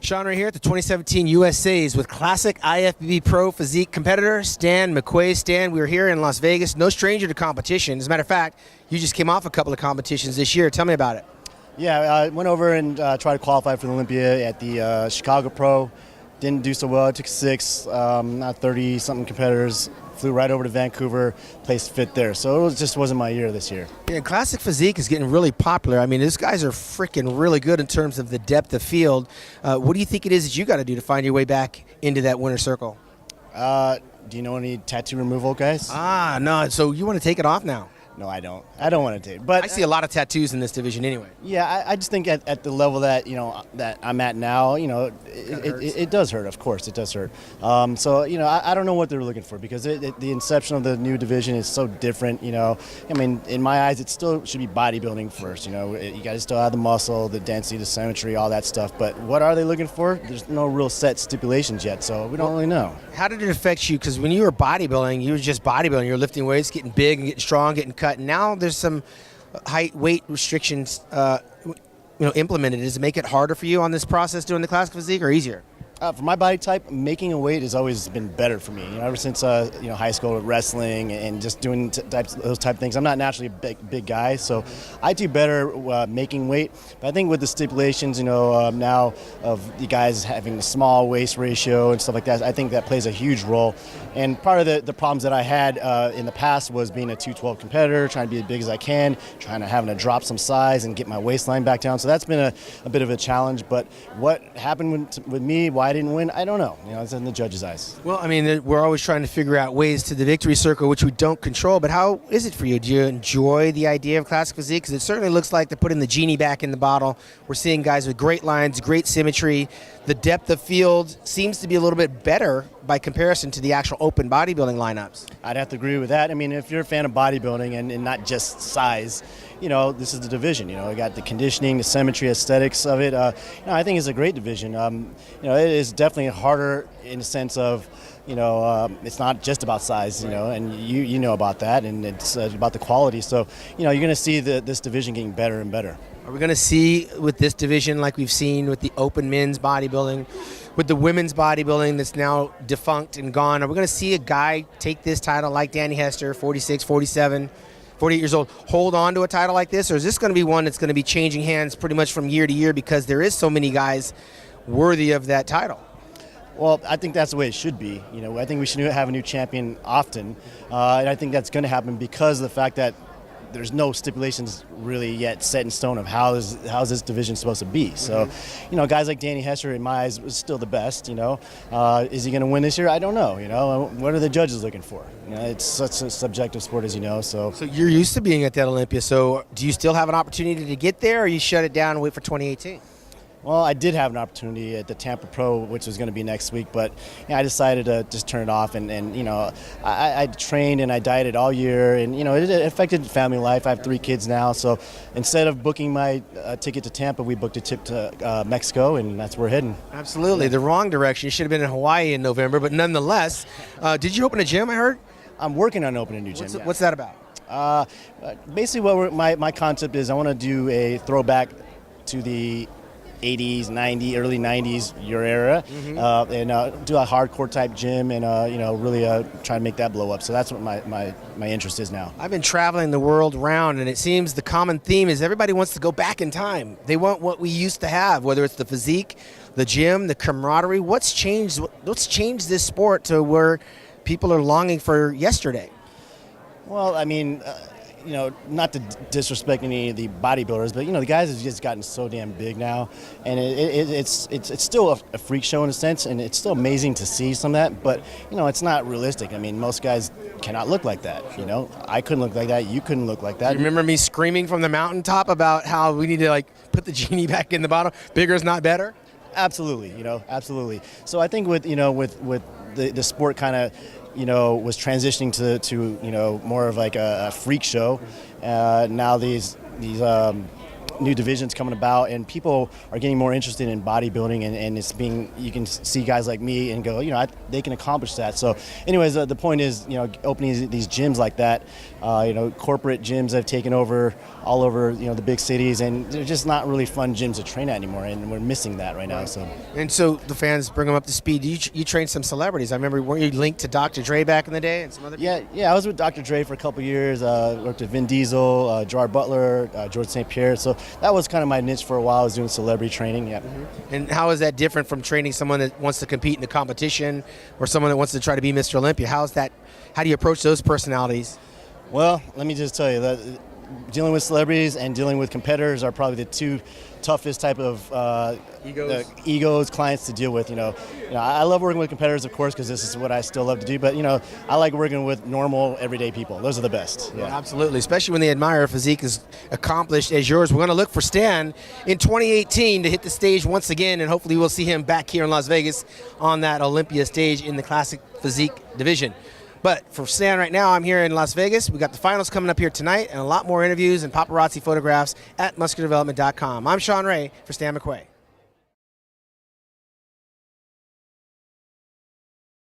Shawn Ray here at the 2017 USA's with classic IFBB Pro Physique competitor Stan Mcquay. Stan, we are here in Las Vegas, no stranger to competition. As a matter of fact, you just came off a couple of competitions this year. Tell me about it. Yeah, I went over and tried to qualify for the Olympia at the Chicago Pro. Didn't do so well. I took 6, not 30-something competitors. Flew right over to Vancouver, placed fifth there. So it just wasn't my year this year. Yeah, classic physique is getting really popular. I mean, these guys are freaking really good in terms of the depth of field. What do you think it is that you got to do to find your way back into that winner's circle? Do you know any tattoo removal guys? No. So you want to take it off now? No, I don't. I don't want to take. But I see a lot of tattoos in this division anyway. Yeah, I just think at the level that that I'm at now, it does hurt. Of course, it does hurt. So I don't know what they're looking for because the inception of the new division is so different. I mean, in my eyes, it still should be bodybuilding first. You got to still have the muscle, the density, the symmetry, all that stuff. But what are they looking for? There's no real set stipulations yet, so we don't really know. How did it affect you? Because when you were bodybuilding, you were just bodybuilding. You were lifting weights, getting big and getting strong, getting cut. Now there's some height, weight restrictions implemented. Does it make it harder for you on this process doing the classic physique or easier? For my body type, making a weight has always been better for me. Ever since high school, wrestling and just doing those type of things. I'm not naturally a big guy, so I do better making weight. But I think with the stipulations, now of the guys having a small waist ratio and stuff like that, I think that plays a huge role. And part of the problems that I had in the past was being a 212 competitor, trying to be as big as I can, having to drop some size and get my waistline back down. So that's been a bit of a challenge. But what happened with me? Why I didn't win, I don't know. It's in the judge's eyes. Well, I mean, we're always trying to figure out ways to the victory circle, which we don't control. But how is it for you? Do you enjoy the idea of classic physique? Because it certainly looks like they're putting the genie back in the bottle. We're seeing guys with great lines, great symmetry. The depth of field seems to be a little bit better by comparison to the actual open bodybuilding lineups. I'd have to agree with that. I mean, if you're a fan of bodybuilding and not just size, this is the division. You got the conditioning, the symmetry, aesthetics of it. I think it's a great division. It is definitely harder in the sense of, it's not just about size, and you know about that, and it's about the quality. So, you're going to see this division getting better and better. Are we going to see with this division, like we've seen with the open men's bodybuilding, with the women's bodybuilding that's now defunct and gone, are we going to see a guy take this title like Danny Hester, 46, 47, 48 years old, hold on to a title like this? Or is this going to be one that's going to be changing hands pretty much from year to year because there is so many guys worthy of that title? Well, I think that's the way it should be. I think we should have a new champion often. And I think that's going to happen because of the fact that there's no stipulations really yet set in stone of how's this division supposed to be. So, guys like Danny Hester, in my eyes, was still the best. Is he going to win this year? I don't know. What are the judges looking for? It's such a subjective sport, as you know. So you're used to being at that Olympia. So do you still have an opportunity to get there, or you shut it down and wait for 2018? Well, I did have an opportunity at the Tampa Pro, which was going to be next week, but I decided to just turn it off. And I trained and I dieted all year, and it affected family life. I have 3 kids now, so instead of booking my ticket to Tampa, we booked a trip to Mexico, and that's where we're heading. Absolutely, the wrong direction. You should have been in Hawaii in November, but nonetheless, did you open a gym? I heard. I'm working on opening a new gym. What's that about? Basically, my concept is I want to do a throwback to the 80s, 90s, early 90s, your era, and do a hardcore type gym and really try to make that blow up. So that's what my interest is now. I've been traveling the world round, and it seems the common theme is everybody wants to go back in time. They want what we used to have, whether it's the physique, the gym, the camaraderie. What's changed? What's changed this sport to where people are longing for yesterday? Well, I mean, not to disrespect any of the bodybuilders, but the guys have just gotten so damn big now, and it's still a freak show in a sense, and it's still amazing to see some of that, but it's not realistic. I mean, most guys cannot look like that. I couldn't look like that. You couldn't look like that. You remember me screaming from the mountaintop about how we need to put the genie back in the bottle? Bigger is not better. Absolutely, absolutely. So I think with the sport kind of was transitioning to more of like a freak show. Now these new divisions coming about, and people are getting more interested in bodybuilding, and it's being, you can see guys like me and go, they can accomplish that. So anyways, the point is, opening these gyms like that, corporate gyms have taken over all over, the big cities, and they're just not really fun gyms to train at anymore, and we're missing that right now. So the fans bring them up to speed. You trained some celebrities. I remember, weren't you linked to Dr. Dre back in the day and some other people? Yeah, I was with Dr. Dre for a couple years, worked with Vin Diesel, Gerard Butler, George St. Pierre, so that was kind of my niche for a while. I was doing celebrity training, yeah. Mm-hmm. And how is that different from training someone that wants to compete in the competition or someone that wants to try to be Mr. Olympia? How do you approach those personalities? Well, let me just tell you that dealing with celebrities and dealing with competitors are probably the two toughest type of egos clients to deal with. I love working with competitors, of course, because this is what I still love to do. But I like working with normal, everyday people. Those are the best. Yeah. Well, absolutely, especially when they admire a physique as accomplished as yours. We're going to look for Stan in 2018 to hit the stage once again, and hopefully we'll see him back here in Las Vegas on that Olympia stage in the classic physique division. But for Stan right now, I'm here in Las Vegas. We got the finals coming up here tonight and a lot more interviews and paparazzi photographs at musculardevelopment.com. I'm Shawn Ray for Stan Mcquay.